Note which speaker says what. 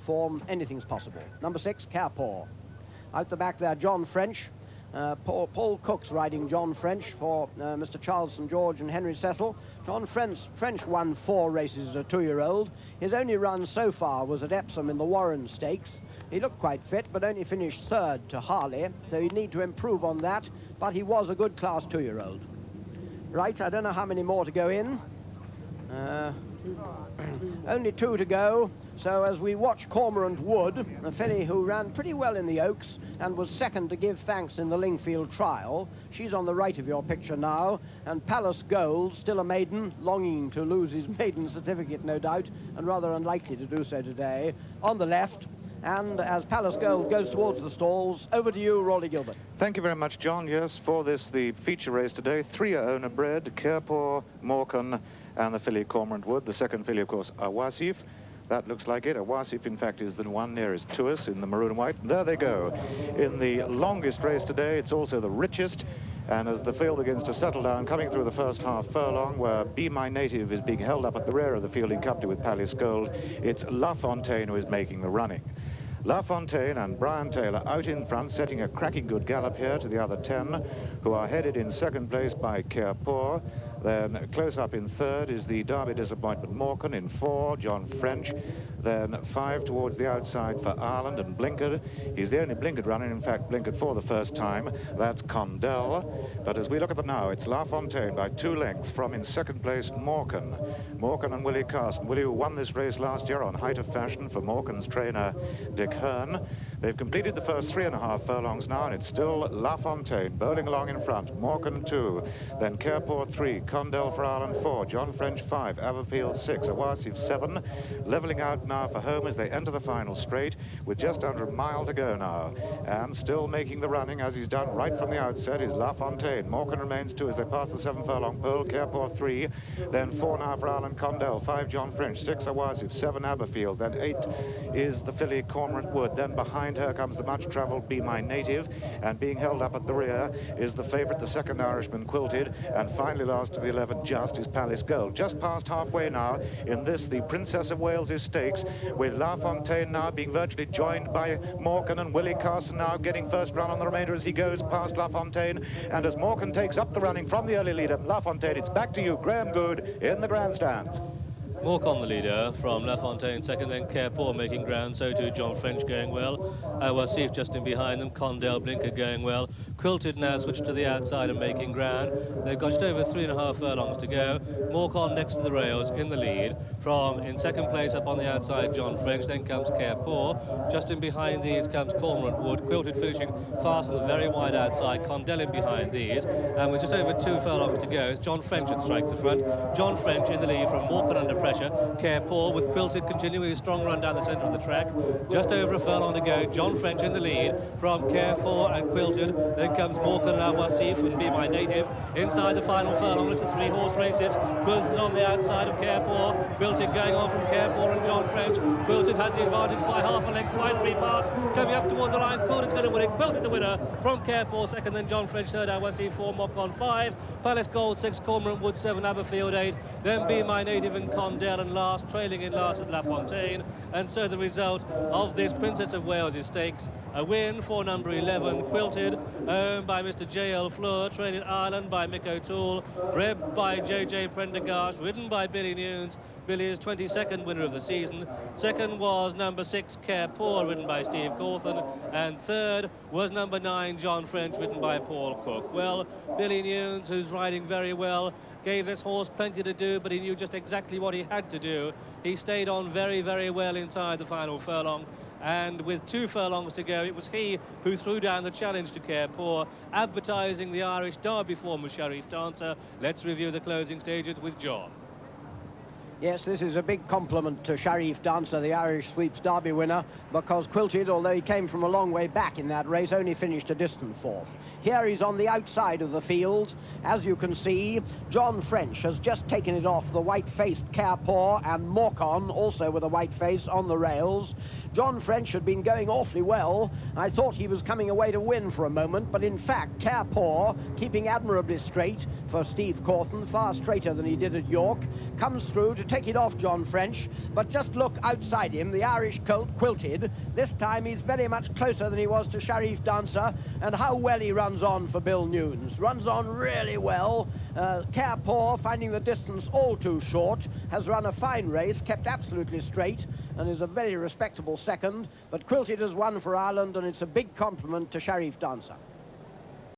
Speaker 1: form, anything's possible. Number 6, Khairpour. Out the back there, John French. Paul Cook's riding John French for Mr. Charles St. George and Henry Cecil. John French won 4 races as a 2-year-old. His only run so far was at Epsom in the Warren Stakes. He looked quite fit, but only finished 3rd to Harley, so he'd need to improve on that, but he was a good class 2-year-old. Right, I don't know how many more to go in. Only 2 to go. So as we watch Cormorant Wood, a filly who ran pretty well in the Oaks and was second to Give Thanks in the Lingfield trial. She's on the right of your picture now. And Palace Gold, still a maiden, longing to lose his maiden certificate, no doubt, and rather unlikely to do so today, on the left. And as Palace Gold goes towards the stalls, over to you, Rawley Gilbert.
Speaker 2: Thank you very much, John. Yes, for this, the feature race today, 3 are owner bred, Khairpour, Morecambe, and the filly Cormorant Wood. The second filly, of course, Awasif. That looks like it. Awasif, in fact, is the one nearest to us in the maroon and white. There they go. In the longest race today, it's also the richest. And as the field begins to settle down, coming through the first half furlong, where Be My Native is being held up at the rear of the field in company with Palace Gold, it's La Fontaine who is making the running. La Fontaine and Brian Taylor out in front, setting a cracking good gallop here to the other 10, who are headed in second place by Khairpour. Then close up in 3rd is the Derby disappointment Morecambe. In 4, John French. Then 5 towards the outside for Ireland and Blinkard. He's the only Blinkard runner, in fact, Blinkard for the first time. That's Condell. But as we look at them now, it's La Fontaine by 2 lengths from in second place Morecambe. Morecambe and Willie Carson. Willie, who won this race last year on height of fashion for Morecambe's trainer Dick Hearn. They've completed the first 3.5 furlongs now, and it's still La Fontaine bowling along in front. Morecambe 2, then Khairpour 3, Condell for Ireland 4, John French 5, Aberfield 6, Awasif 7, levelling out now for home as they enter the final straight with just under a mile to go now. And still making the running, as he's done right from the outset, is La Fontaine. Morecambe remains 2 as they pass the 7 furlong pole. Khairpour 3, then 4 now for Ireland Condell, 5 John French, 6 Awasif, 7 Aberfield, then 8 is the filly Cormorant Wood. Then behind her comes the much-travelled Be My Native, and being held up at the rear is the favourite, the second Irishman, Quilted, and finally last to the 11 just is Palace Gold. Just past halfway now in this, the Princess of Wales's Stakes, with La Fontaine now being virtually joined by Morecambe, and Willie Carson now getting first run on the remainder as he goes past La Fontaine. And as Morecambe takes up the running from the early leader, La Fontaine, it's back to you, Graham Good, in the grandstands.
Speaker 3: Morecambe the leader from La Fontaine second, then Khairpour making ground, so too John French going well. Awasif just in behind them, Condell, Blinker going well. Quilted now switched to the outside and making ground. They've got just over 3.5 furlongs to go. Morecambe next to the rails in the lead. From in second place up on the outside, John French, then comes Khairpour. Just in behind these comes Cormorant Wood. Quilted finishing fast on the very wide outside, Condell in behind these. And with just over 2 furlongs to go, it's John French that strikes the front. John French in the lead from Morecambe under pressure. Khairpour with Quilted continuing his strong run down the centre of the track. Just over a furlong to go. John French in the lead from Khairpour and Quilted. Then comes Morecambe and Awasif and Be My Native. Inside the final furlong, it's the 3-horse races. Quilted on the outside of Khairpour. Quilted going on from Khairpour and John French. Quilted has the advantage by half a length, by 3 parts. Coming up towards the line, Quilted's going to win it. Quilted the winner from Khairpour second, then John French third, Awasif 4, Morecambe 5. Palace Gold 6, Cormorant Wood 7, Aberfield 8. Then Be My Native and Condell, and last, trailing in last at La Fontaine. And so the result of this Princess of Wales' Stakes, a win for number 11, Quilted, owned by Mr. J.L. Fleur, trained in Ireland by Mick O'Toole, bred by J.J. Prendergast, ridden by Billy Nunes. Billy is 22nd winner of the season. Second was number 6, Khairpour, ridden by Steve Cawthon. And third was number 9, John French, ridden by Paul Cook. Well, Billy Nunes, who's riding very well, gave this horse plenty to do, but he knew just exactly what he had to do. He stayed on very, very well inside the final furlong. And with 2 furlongs to go, it was he who threw down the challenge to Khairpour, advertising the Irish Derby form with Sharif Dancer. Let's review the closing stages with John.
Speaker 1: Yes, this is a big compliment to Sharif Dancer, the Irish Sweeps Derby winner, because Quilted, although he came from a long way back in that race, only finished a distant 4th. Here he's on the outside of the field. As you can see, John French has just taken it off the white-faced Khairpour, and Morecambe, also with a white face, on the rails. John French had been going awfully well. I thought he was coming away to win for a moment, but in fact, Khairpour, keeping admirably straight, for Steve Cawthon, far straighter than he did at York. Comes through to take it off John French, but just look outside him, the Irish colt Quilted. This time he's very much closer than he was to Sharif Dancer, and how well he runs on for Bill Newnes. Runs on really well. Khairpour, finding the distance all too short, has run a fine race, kept absolutely straight, and is a very respectable second. But Quilted has won for Ireland, and it's a big compliment to Sharif Dancer.